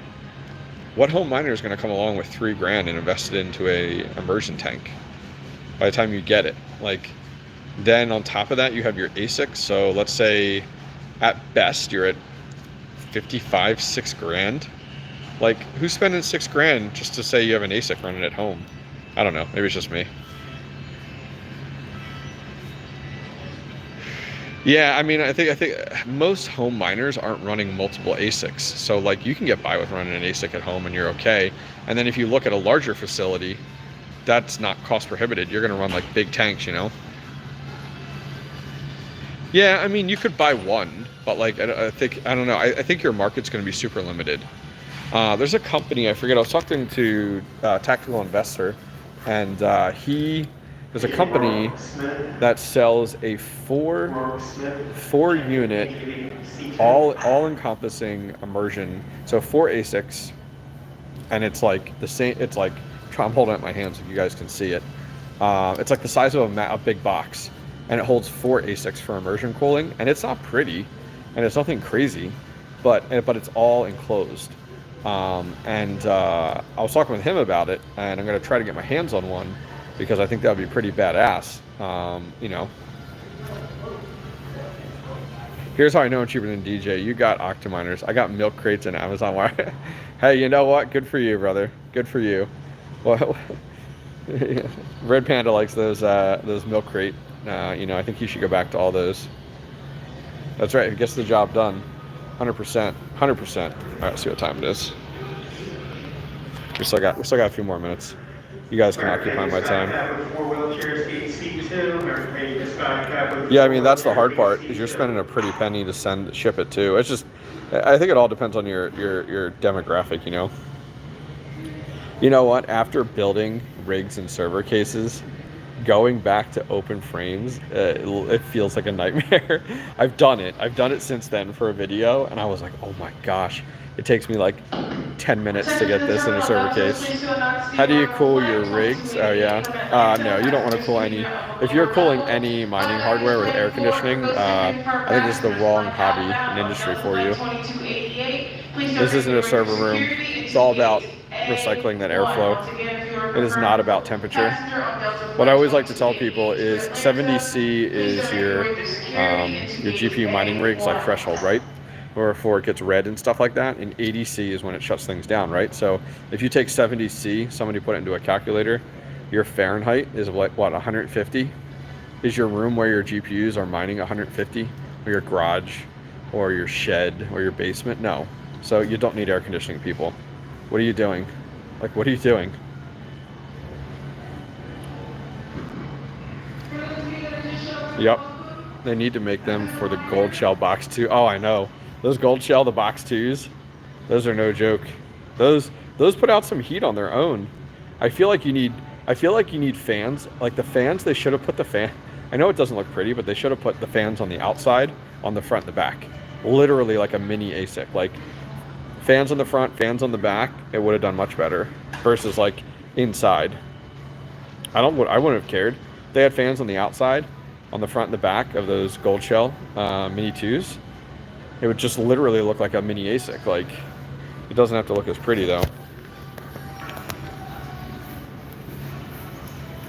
What home miner is going to come along with $3 grand and invest it into a immersion tank by the time you get it? Like, then on top of that, you have your ASICs. So let's say at best you're at 55, $6 grand. Like, who's spending $6 grand just to say you have an ASIC running at home? I don't know. Maybe it's just me. Yeah, I mean, I think most home miners aren't running multiple ASICs. So, like, you can get by with running an ASIC at home and you're okay. And then if you look at a larger facility, that's not cost prohibitive. You're going to run, like, big tanks, you know? Yeah, I mean, you could buy one, but, like, I don't know. I think your market's going to be super limited. There's a company, I forget, I was talking to Tactical Investor, and there's a company that sells a four unit, all encompassing immersion. So 4 ASICs, and it's like the same. It's like, I'm holding it in my hands so you guys can see it. It's like the size of a big box, and it holds 4 ASICs for immersion cooling, and it's not pretty, and it's nothing crazy, but it's all enclosed. I was talking with him about it, and I'm going to try to get my hands on one because I think that would be pretty badass. You know, here's how I know I'm cheaper than DJ. You got Octominers. I got milk crates and Amazon wire. Hey, you know what? Good for you, brother. Good for you. Well, Red Panda likes those milk crate. You know, I think you should go back to all those. That's right. It gets the job done. 100%. 100%. All right, let's see what time it is. We still got a few more minutes. You guys can occupy my time. Yeah, I mean, that's the hard part, is you're spending a pretty penny to ship it too. It's just, I think it all depends on your demographic, you know. You know what? After building rigs and server cases, going back to open frames, it feels like a nightmare. I've done it since then for a video, and I was like, oh my gosh, it takes me like 10 minutes to get this in a server case. How do you cool your rigs? Oh yeah, no, you don't want to cool any. If you're cooling any mining hardware with air conditioning, I think it's the wrong hobby and industry for you. This isn't a server room. It's all about recycling that airflow. It is not about temperature. What I always like to tell people is 70C is your GPU mining rigs, like threshold, right? Or before it gets red and stuff like that, and 80C is when it shuts things down, right? So if you take 70C, somebody put it into a calculator, your Fahrenheit is what, 150? Is your room where your GPUs are mining 150? Or your garage, or your shed, or your basement? No. So you don't need air conditioning, people. What are you doing? Like, what are you doing? Yep. They need to make them for the gold shell box 2. Oh, I know. Those gold shell, the box 2s, those are no joke. Those put out some heat on their own. I feel like you need fans. Like the fans, they should have put the fan. I know it doesn't look pretty, but they should have put the fans on the outside, on the front and the back. Literally like a mini ASIC. Like fans on the front, fans on the back. It would have done much better versus like inside. I wouldn't have cared. They had fans on the outside, on the front and the back of those gold shell mini 2s. It would just literally look like a mini ASIC. Like, it doesn't have to look as pretty though.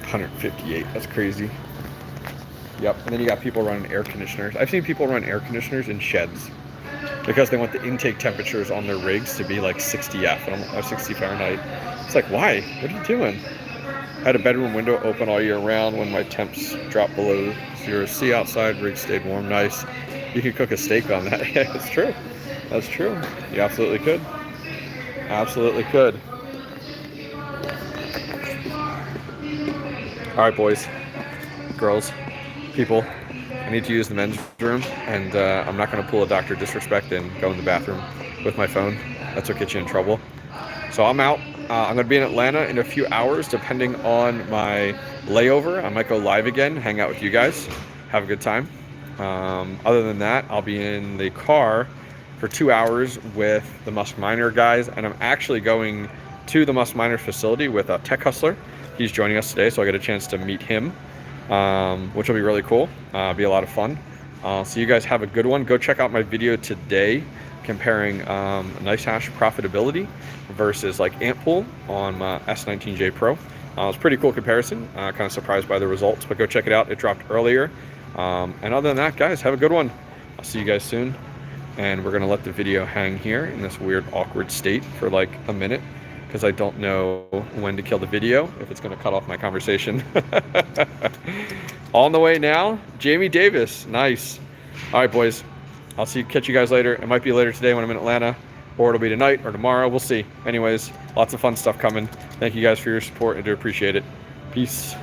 158, that's crazy. Yep, and then you got people running air conditioners. I've seen people run air conditioners in sheds because they want the intake temperatures on their rigs to be like 60 F, 60 Fahrenheit. It's like, why? What are you doing? I had a bedroom window open all year round when my temps dropped below 0 C outside. Rig stayed warm, nice. You could cook a steak on that. Yeah, it's true. That's true. You absolutely could. Absolutely could. All right, boys, girls, people. I need to use the men's room, and I'm not going to pull a Dr. Disrespect and go in the bathroom with my phone. That's what gets you in trouble. So I'm out. I'm going to be in Atlanta in a few hours, depending on my layover. I might go live again, hang out with you guys, have a good time. Other than that, I'll be in the car for 2 hours with the Musk Miner guys, and I'm actually going to the Musk Miner facility with a tech hustler. He's joining us today, so I get a chance to meet him, which will be really cool. Be a lot of fun. So you guys have a good one. Go check out my video today comparing NiceHash profitability versus like Antpool on my S19J Pro. It's a pretty cool comparison. Kind of surprised by the results, but go check it out. It dropped earlier. And other than that, guys, have a good one. I'll see you guys soon. And we're gonna let the video hang here in this weird, awkward state for like a minute, because I don't know when to kill the video, if it's gonna cut off my conversation. On the way now, Jamie Davis, nice. All right, boys, I'll catch you guys later. It might be later today when I'm in Atlanta, or it'll be tonight or tomorrow, we'll see. Anyways, lots of fun stuff coming. Thank you guys for your support, I do appreciate it. Peace.